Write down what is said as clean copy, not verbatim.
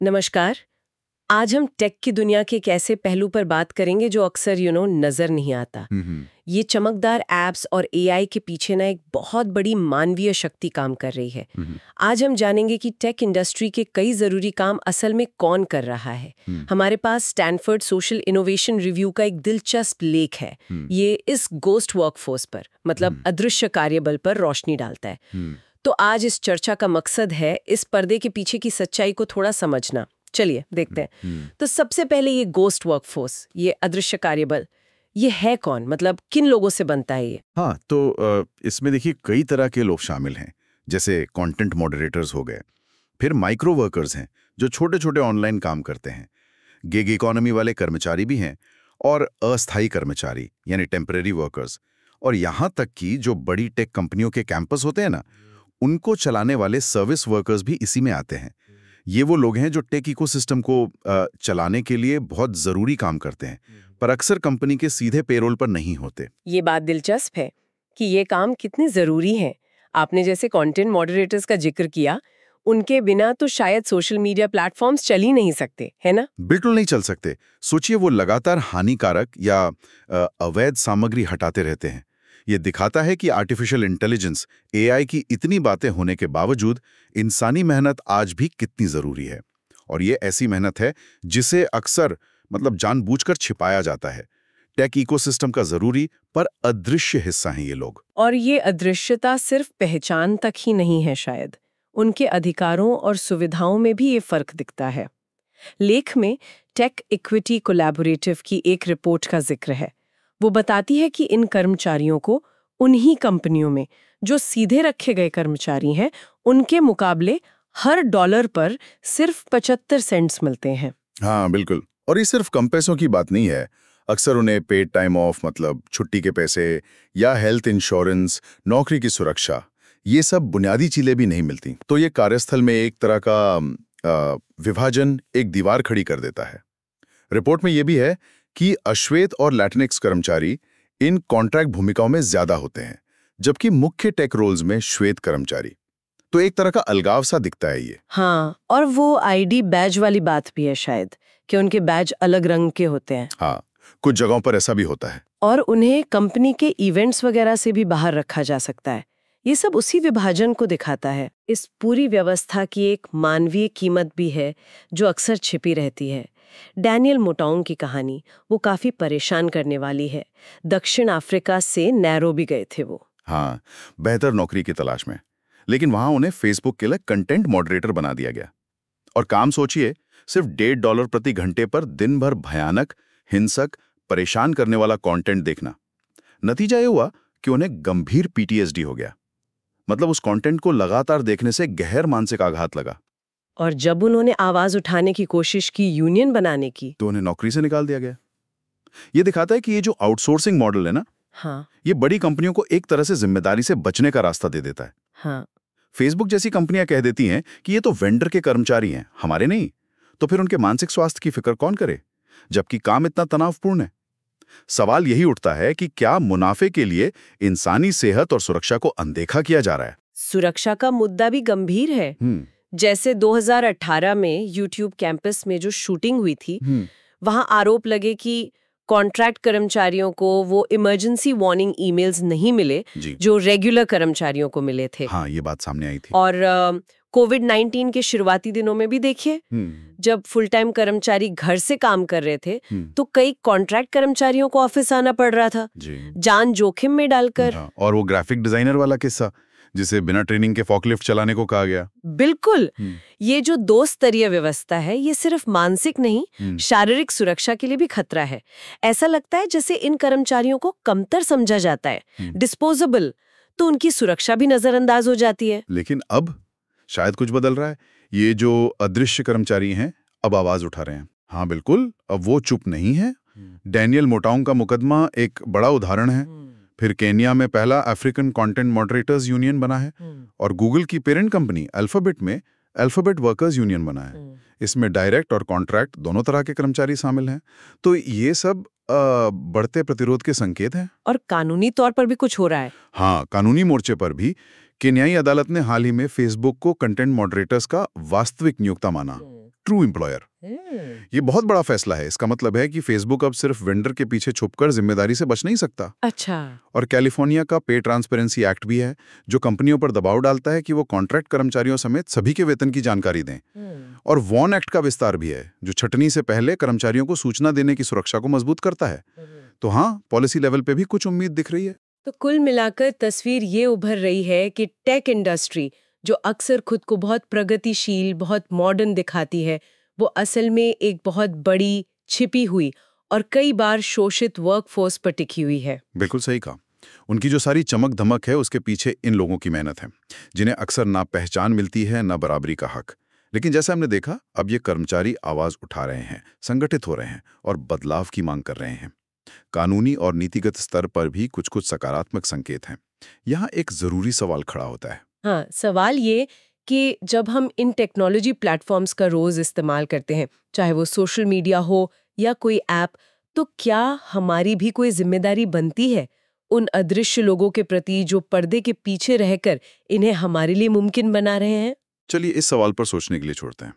नमस्कार। आज हम टेक की दुनिया के एक ऐसे पहलू पर बात करेंगे जो अक्सर नजर नहीं आता। ये चमकदार एप्स और एआई के पीछे ना एक बहुत बड़ी मानवीय शक्ति काम कर रही है। आज हम जानेंगे कि टेक इंडस्ट्री के कई जरूरी काम असल में कौन कर रहा है। हमारे पास स्टैनफोर्ड सोशल इनोवेशन रिव्यू का एक दिलचस्प लेख है। ये इस गोस्ट वर्कफोर्स पर, मतलब अदृश्य कार्यबल पर रोशनी डालता है। तो आज इस चर्चा का मकसद है इस पर्दे के पीछे की सच्चाई को थोड़ा समझना। चलिए देखते हैं। तो सबसे पहले ये गोस्ट वर्कफोर्स, ये अदृश्य कार्यबल, ये है कौन? मतलब किन लोगों से बनता है ये? हाँ, तो इसमें देखिए कई तरह के लोग शामिल हैं, जैसे कंटेंट मॉडरेटर्स हो गए, फिर माइक्रो वर्कर्स हैं जो छोटे छोटे ऑनलाइन काम करते हैं, गिग इकोनॉमी वाले कर्मचारी भी हैं, और अस्थायी कर्मचारी यानी टेम्परेरी वर्कर्स, और यहाँ तक कि जो बड़ी टेक कंपनियों के कैंपस होते हैं ना, उनको चलाने वाले सर्विस वर्कर्स भी इसी में आते हैं। ये वो लोग हैं जो टेक इकोसिस्टम को चलाने के लिए बहुत ज़रूरी काम करते हैं, पर अक्सर कंपनी के सीधे पेरोल पर नहीं होते। ये बात दिलचस्प है कि ये काम कितने ज़रूरी हैं। आपने जैसे कंटेंट मॉडरेटर्स का जिक्र किया, उनके बिना तो शायद सोशल मीडिया प्लेटफॉर्म्स चल ही नहीं सकते, है ना? बिल्कुल नहीं चल सकते। सोचिए, वो लगातार हानिकारक या अवैध सामग्री हटाते रहते हैं। ये दिखाता है कि आर्टिफिशियल इंटेलिजेंस, एआई की इतनी बातें होने के बावजूद इंसानी मेहनत आज भी कितनी जरूरी है। और ये ऐसी मेहनत है जिसे अक्सर जानबूझकर छिपाया जाता है। टेक इकोसिस्टम का जरूरी पर अदृश्य हिस्सा हैं ये लोग। और ये अदृश्यता सिर्फ पहचान तक ही नहीं है, शायद उनके अधिकारों और सुविधाओं में भी ये फर्क दिखता है। लेख में टेक इक्विटी कोलैबोरेटिव की एक रिपोर्ट का जिक्र है। वो बताती है कि इन कर्मचारियों को उन्हीं कंपनियों में जो सीधे रखे गए कर्मचारी हैं, उनके मुकाबले हर डॉलर पर सिर्फ 75 सेंट्स मिलते हैं। हाँ बिल्कुल। और ये सिर्फ कम पैसों की बात नहीं है। अक्सर उन्हें पेड टाइम ऑफ, मतलब छुट्टी के पैसे, या हेल्थ इंश्योरेंस, नौकरी की सुरक्षा, ये सब बुनियादी चीजें भी नहीं मिलती। तो ये कार्यस्थल में एक तरह का विभाजन, एक दीवार खड़ी कर देता है। रिपोर्ट में यह भी है कि अश्वेत और लैटिनिक्स कर्मचारी इन कॉन्ट्रैक्ट भूमिकाओं में ज्यादा होते हैं, जबकि मुख्य टेक रोल्स में श्वेत कर्मचारी। तो एक तरह का अलगाव सा दिखता है ये। हाँ, और वो आईडी बैज वाली बात भी है शायद, कि उनके बैज अलग रंग के होते हैं। हाँ, कुछ जगहों पर ऐसा भी होता है। और उन्हें कंपनी के इवेंट्स वगैरह से भी बाहर रखा जा सकता है। ये सब उसी विभाजन को दिखाता है। इस पूरी व्यवस्था की एक मानवीय कीमत भी है जो अक्सर छिपी रहती है। डैनियल मोटाउंग की कहानी वो काफी परेशान करने वाली है। दक्षिण अफ्रीका से नैरोबी गए थे वो। हाँ, बेहतर नौकरी की तलाश में, लेकिन वहां उन्हें फेसबुक के लिए कंटेंट मॉडरेटर बना दिया गया। और काम सोचिए, सिर्फ $1.5 प्रति घंटे पर दिन भर भयानक, हिंसक, परेशान करने वाला कंटेंट देखना। नतीजा ये हुआ कि उन्हें गंभीर पीटीएसडी हो गया। मतलब उस कंटेंट को लगातार देखने से गहर मानसिक आघात लगा। और जब उन्होंने आवाज उठाने की कोशिश की, यूनियन बनाने की, तो उन्हें नौकरी से निकाल दिया गया। ये दिखाता है कि ये जो आउटसोर्सिंग मॉडल है ना, हाँ, ये बड़ी कंपनियों को एक तरह से जिम्मेदारी से बचने का रास्ता दे देता है। हाँ, फेसबुक जैसी कंपनियां कह देती हैं कि ये तो वेंडर के कर्मचारी हैं, हमारे नहीं। तो फिर उनके मानसिक स्वास्थ्य की फिक्र कौन करे, जबकि काम इतना तनावपूर्ण है। सवाल यही उठता है कि क्या मुनाफे के लिए इंसानी सेहत और सुरक्षा को अनदेखा किया जा रहा है? सुरक्षा का मुद्दा भी गंभीर है। जैसे 2018 में यूट्यूब कैंपस में जो शूटिंग हुई थी, वहां आरोप लगे कि कॉन्ट्रैक्ट कर्मचारियों को वो इमरजेंसी वार्निंग ईमेल्स नहीं मिले जो रेगुलर कर्मचारियों को मिले थे। हाँ, ये बात सामने आई थी। और कोविड-19 के शुरुआती दिनों में भी देखिए, जब फुल टाइम कर्मचारी घर से काम कर रहे थे, तो कई कॉन्ट्रैक्ट कर्मचारियों को ऑफिस आना पड़ रहा था, जान जोखिम में डालकर। और वो ग्राफिक डिजाइनर वाला किस्सा, जिसे बिना ट्रेनिंग के फॉकलिफ्ट चलाने को कहा गया। बिल्कुल। ये जो 2 स्तरीय व्यवस्था है, ये सिर्फ मानसिक नहीं, शारीरिक सुरक्षा के लिए भी खतरा है। ऐसा लगता है जैसे इन कर्मचारियों को कमतर समझा जाता है, डिस्पोजेबल, तो उनकी सुरक्षा भी नजरअंदाज हो जाती है। लेकिन अब शायद कुछ बदल रहा है। ये जो अदृश्य कर्मचारी हैं, अब आवाज उठा रहे हैं। हाँ बिल्कुल, अब वो चुप नहीं है। डैनियल मोटाउंग का मुकदमा एक बड़ा उदाहरण है। फिर केन्या में पहला अफ्रीकन कंटेंट मॉडरेटर्स यूनियन बना है, और गूगल की पेरेंट कंपनी अल्फाबेट में अल्फाबेट वर्कर्स यूनियन बना है। इसमें डायरेक्ट और कॉन्ट्रैक्ट दोनों तरह के कर्मचारी शामिल हैं। तो ये सब बढ़ते प्रतिरोध के संकेत हैं। और कानूनी तौर पर भी कुछ हो रहा है। हाँ, कानूनी मोर्चे पर भी केन्याई अदालत ने हाल ही में फेसबुक को कंटेंट मॉडरेटर्स का वास्तविक नियोक्ता माना। True employer. ये बहुत बड़ा फैसला है। इसका मतलब है कि फेसबुक अब सिर्फ वेंडर के पीछे छुपकर जिम्मेदारी से बच नहीं सकता। अच्छा। और कैलिफोर्निया का पे ट्रांसपेरेंसी एक्ट भी है, जो कंपनियों पर दबाव डालता है कि वो कॉन्ट्रैक्ट कर्मचारियों समेत सभी के वेतन की जानकारी दें। और वॉन एक्ट का विस्तार भी है, जो छटनी से पहले कर्मचारियों को सूचना देने की सुरक्षा को मजबूत करता है। तो हाँ, पॉलिसी लेवल पे भी कुछ उम्मीद दिख रही है। तो कुल मिलाकर तस्वीर ये उभर रही है कि टेक इंडस्ट्री, जो अक्सर खुद को बहुत प्रगतिशील, बहुत मॉडर्न दिखाती है, वो असल में एक बहुत बड़ी, छिपी हुई और कई बार शोषित वर्कफोर्स पर टिकी हुई है। बिल्कुल सही कहा। उनकी जो सारी चमक धमक है, उसके पीछे इन लोगों की मेहनत है, जिन्हें अक्सर ना पहचान मिलती है, ना बराबरी का हक। लेकिन जैसा हमने देखा, अब ये कर्मचारी आवाज उठा रहे हैं, संगठित हो रहे हैं और बदलाव की मांग कर रहे हैं। कानूनी और नीतिगत स्तर पर भी कुछ सकारात्मक संकेत हैं। यहाँ एक जरूरी सवाल खड़ा होता है। हाँ, सवाल ये कि जब हम इन टेक्नोलॉजी प्लेटफॉर्म्स का रोज इस्तेमाल करते हैं, चाहे वो सोशल मीडिया हो या कोई ऐप, तो क्या हमारी भी कोई जिम्मेदारी बनती है उन अदृश्य लोगों के प्रति जो पर्दे के पीछे रहकर इन्हें हमारे लिए मुमकिन बना रहे हैं? चलिए इस सवाल पर सोचने के लिए छोड़ते हैं।